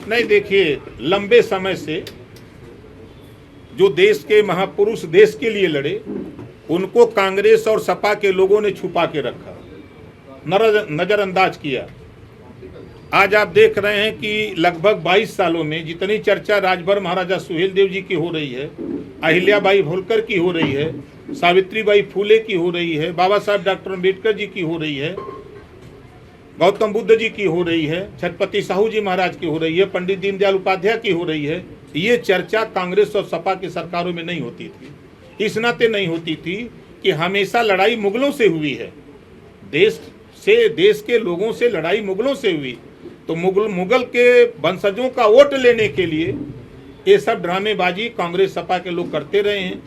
नहीं, देखिए, लंबे समय से जो देश के महापुरुष देश के लिए लड़े, उनको कांग्रेस और सपा के लोगों ने छुपा के रखा, नजरअंदाज किया। आज आप देख रहे हैं कि लगभग 22 सालों में जितनी चर्चा राजभर महाराजा सुहेलदेव जी की हो रही है, अहिल्याबाई होलकर की हो रही है, सावित्रीबाई फूले की हो रही है, बाबा साहब डॉक्टर अम्बेडकर जी की हो रही है, गौतम बुद्ध जी की हो रही है, छत्रपति साहू जी महाराज की हो रही है, पंडित दीनदयाल उपाध्याय की हो रही है, ये चर्चा कांग्रेस और सपा की सरकारों में नहीं होती थी। इस नाते नहीं होती थी कि हमेशा लड़ाई मुगलों से हुई है, देश के लोगों से लड़ाई मुगलों से हुई, तो मुगल के वंशजों का वोट लेने के लिए ये सब ड्रामेबाजी कांग्रेस सपा के लोग करते रहे हैं।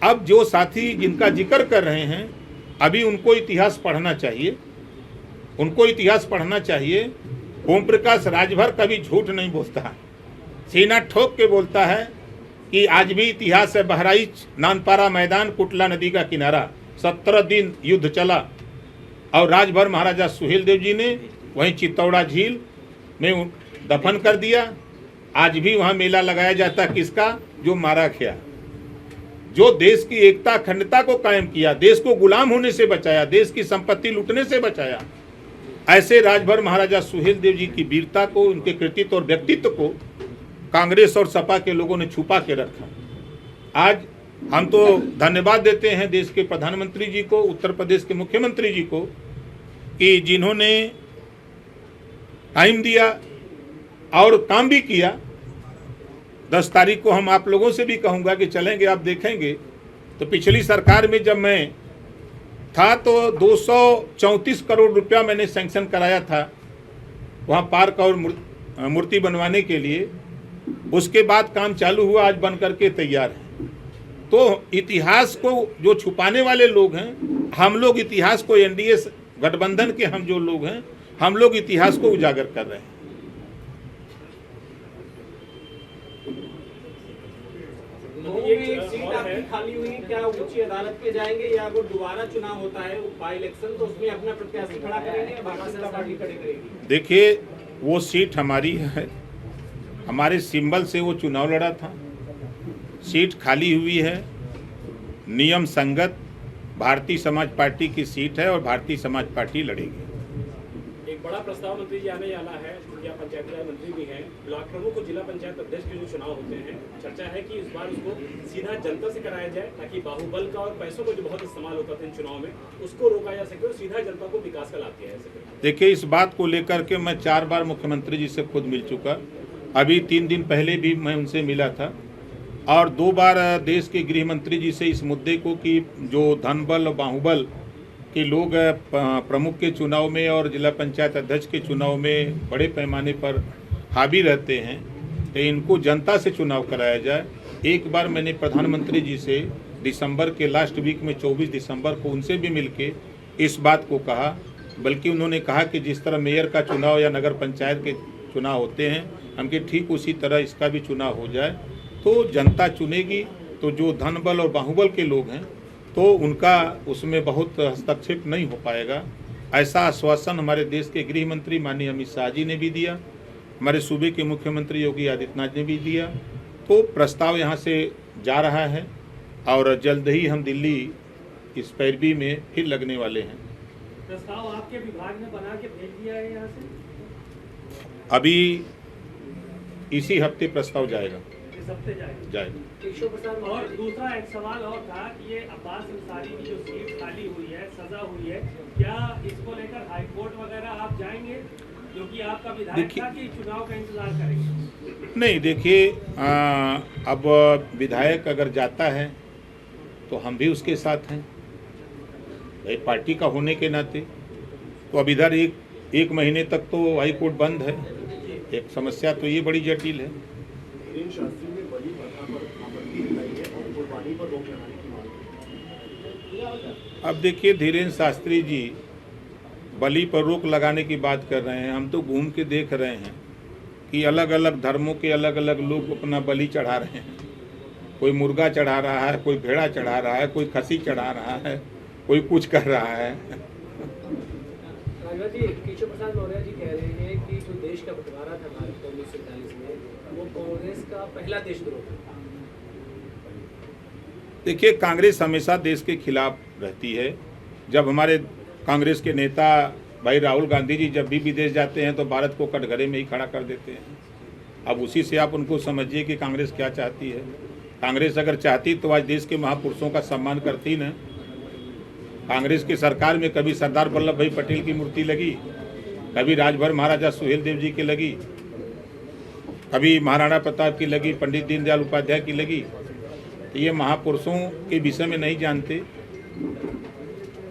अब जो साथी जिनका जिक्र कर रहे हैं, अभी उनको इतिहास पढ़ना चाहिए, उनको इतिहास पढ़ना चाहिए। ओम प्रकाश राजभर कभी झूठ नहीं बोलता, सीना ठोक के बोलता है कि आज भी इतिहास है। बहराइच, नानपारा मैदान, कुटला नदी का किनारा, 17 दिन युद्ध चला और राजभर महाराजा सुहेलदेव जी ने वहीं चित्तौड़ा झील में दफन कर दिया। आज भी वहाँ मेला लगाया जाता, किसका? जो मारा गया, जो देश की एकता अखंडता को कायम किया, देश को गुलाम होने से बचाया, देश की संपत्ति लूटने से बचाया। ऐसे राजभर महाराजा सुहेलदेव जी की वीरता को, उनके कृतित्व और व्यक्तित्व को कांग्रेस और सपा के लोगों ने छुपा के रखा। आज हम तो धन्यवाद देते हैं देश के प्रधानमंत्री जी को, उत्तर प्रदेश के मुख्यमंत्री जी को, कि जिन्होंने टाइम दिया और काम भी किया। 10 तारीख को हम आप लोगों से भी कहूँगा कि चलेंगे, आप देखेंगे तो पिछली सरकार में जब मैं था तो 234 करोड़ रुपया मैंने सैंक्शन कराया था वहाँ पार्क और मूर्ति बनवाने के लिए। उसके बाद काम चालू हुआ, आज बन करके तैयार है। तो इतिहास को जो छुपाने वाले लोग हैं, हम लोग इतिहास को, एनडीए गठबंधन के हम जो लोग हैं, हम लोग इतिहास को उजागर कर रहे हैं। सीट आपकी खाली हुई, क्या उच्च अदालत पे जाएंगे या अगर दोबारा चुनाव होता है बाई इलेक्शन तो उसमें अपना प्रत्याशी खड़ा करेंगे या भारतीय जनता पार्टी खड़ी करेगी? देखिए, वो सीट हमारी है, हमारे सिंबल से वो चुनाव लड़ा था, सीट खाली हुई है, नियम संगत भारतीय समाज पार्टी की सीट है और भारतीय समाज पार्टी लड़ेगी। एक बड़ा प्रस्ताव मंत्री जी आने वाला है, या पंचायती राज मंत्री भी हैं, ब्लॉक प्रमुख को जिला पंचायत अध्यक्ष के जो चुनाव होते हैं, चर्चा है कि इस बार उसको सीधा जनता से कराया जाए ताकि बाहुबल का और पैसों का जो बहुत इस्तेमाल होता था इन चुनाव में, उसको रोका जा सके और सीधा जनता को विकास का लाभ दिया जा सके। देखिए, इस बात को लेकर के मैं 4 बार मुख्यमंत्री जी से खुद मिल चुका, अभी 3 दिन पहले भी मैं उनसे मिला था, और 2 बार देश के गृह मंत्री जी से इस मुद्दे को कि जो धनबल और बाहुबल के लोग प्रमुख के चुनाव में और जिला पंचायत अध्यक्ष के चुनाव में बड़े पैमाने पर हावी रहते हैं, तो इनको जनता से चुनाव कराया जाए। एक बार मैंने प्रधानमंत्री जी से दिसंबर के लास्ट वीक में 24 दिसंबर को उनसे भी मिलके इस बात को कहा, बल्कि उन्होंने कहा कि जिस तरह मेयर का चुनाव या नगर पंचायत के चुनाव होते हैं, हमके ठीक उसी तरह इसका भी चुनाव हो जाए, तो जनता चुनेगी। तो जो धनबल और बाहुबल के लोग हैं तो उनका उसमें बहुत हस्तक्षेप नहीं हो पाएगा। ऐसा आश्वासन हमारे देश के गृह मंत्री माननीय अमित शाह जी ने भी दिया, हमारे सूबे के मुख्यमंत्री योगी आदित्यनाथ ने भी दिया। तो प्रस्ताव यहाँ से जा रहा है और जल्द ही हम दिल्ली इस पैरवी में फिर लगने वाले हैं। प्रस्ताव आपके विभाग ने बना के भेज दिया है यहाँ से? अभी इसी हफ्ते प्रस्ताव जाएगा, इस हफ्ते जाएगा। और दूसरा एक सवाल और था कि ये अब्बास अंसारी की जो सीट खाली हुई है, सजा हुई है, क्या इसको लेकर हाई कोर्ट वगैरह आप जाएंगे, क्योंकि आपका विधायक था कि चुनाव का इंतजार करेंगे? नहीं, देखिए, अब विधायक अगर जाता है तो हम भी उसके साथ हैं, भाई पार्टी का होने के नाते। तो अब इधर एक महीने तक तो हाई कोर्ट बंद है, एक समस्या तो ये बड़ी जटिल है। अब देखिए, धीरेन्द्र शास्त्री जी बलि पर रोक लगाने की बात कर रहे हैं। हम तो घूम के देख रहे हैं कि अलग अलग धर्मों के अलग अलग लोग अपना बलि चढ़ा रहे हैं। कोई मुर्गा चढ़ा रहा है, कोई भेड़ा चढ़ा रहा है, कोई खसी चढ़ा रहा है, कोई कुछ कर रहा है। जी, केशव प्रसाद मौर्य जी कह रहे हैं कि जो देश का बंटवारा था भारत का 1947 में, वो कांग्रेस का पहला देशद्रोह था। देखिए, कांग्रेस हमेशा देश के खिलाफ रहती है। जब हमारे कांग्रेस के नेता भाई राहुल गांधी जी जब भी विदेश जाते हैं तो भारत को कटघरे में ही खड़ा कर देते हैं। अब उसी से आप उनको समझिए कि कांग्रेस क्या चाहती है। कांग्रेस अगर चाहती तो आज देश के महापुरुषों का सम्मान करती न। कांग्रेस की सरकार में कभी सरदार वल्लभ भाई पटेल की मूर्ति लगी, कभी राजभर महाराजा सुहेल देव जी की लगी, कभी महाराणा प्रताप की लगी, पंडित दीनदयाल उपाध्याय की लगी। तो ये महापुरुषों के विषय में नहीं जानते।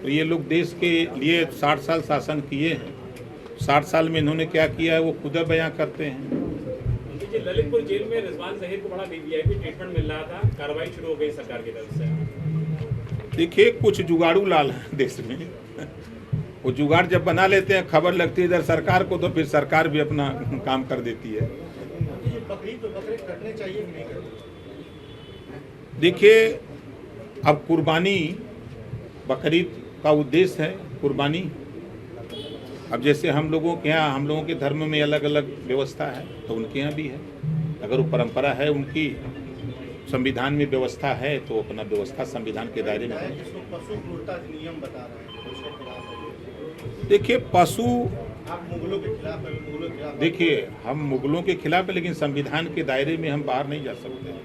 तो ये लोग देश के लिए 60 साल शासन किए हैं। 60 साल में इन्होंने क्या किया है वो खुद बयां करते हैं। जी, ललितपुर जेल में रिजवान जहीर को बड़ा वीवीआईपी ट्रीटमेंट मिल रहा था, कार्रवाई शुरू हो गई सरकार की तरफ से। देखिए, कुछ जुगाड़ू लाल हैं देश में। वो जुगाड़ जब बना लेते हैं, खबर लगती है इधर सरकार को, तो फिर सरकार भी अपना काम कर देती है। बकरे कटने चाहिए कि नहीं कटने? देखिए, अब कुर्बानी, बकरीद का उद्देश्य है कुर्बानी। अब जैसे हम लोगों के यहाँ, हम लोगों के धर्म में अलग अलग व्यवस्था है, तो उनके यहाँ भी है। अगर वो परंपरा है उनकी, संविधान में व्यवस्था है, तो अपना व्यवस्था संविधान के दायरे में है। जिसको पशु क्रूरता नियम बता रहे हैं, उसके खिलाफ है। देखिए, पशु, आप मुगलों के खिलाफ है, मुगलों के खिलाफ। देखिए हम मुगलों के खिलाफ है, लेकिन संविधान के दायरे में हम बाहर नहीं जा सकते।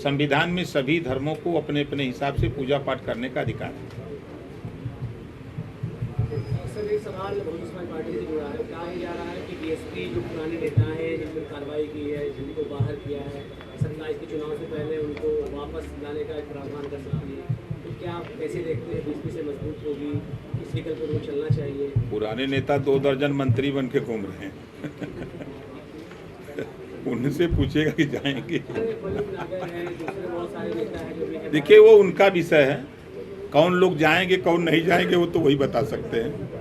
संविधान में सभी धर्मों को अपने अपने हिसाब से पूजा पाठ करने का अधिकार है। सर, एक सवाल बहुजन समाज पार्टी से जुड़ा है। कहा जा रहा है कि बीएसपी जो पुराने नेता हैं जिन पर कार्रवाई की है, जिनको बाहर किया है, 27 के चुनाव से पहले उनको वापस लाने का एक प्रावधान कर सकती है। तो क्या आप कैसे देखते हैं, बीएसपी से मजबूत होगी, इस विकल्प पर चलना चाहिए? पुराने नेता 2 दर्जन मंत्री बन के घूम रहे हैं। उनसे पूछेगा कि जाएंगे। देखिए, वो उनका विषय है। कौन लोग जाएंगे कौन नहीं जाएंगे वो तो वही बता सकते हैं।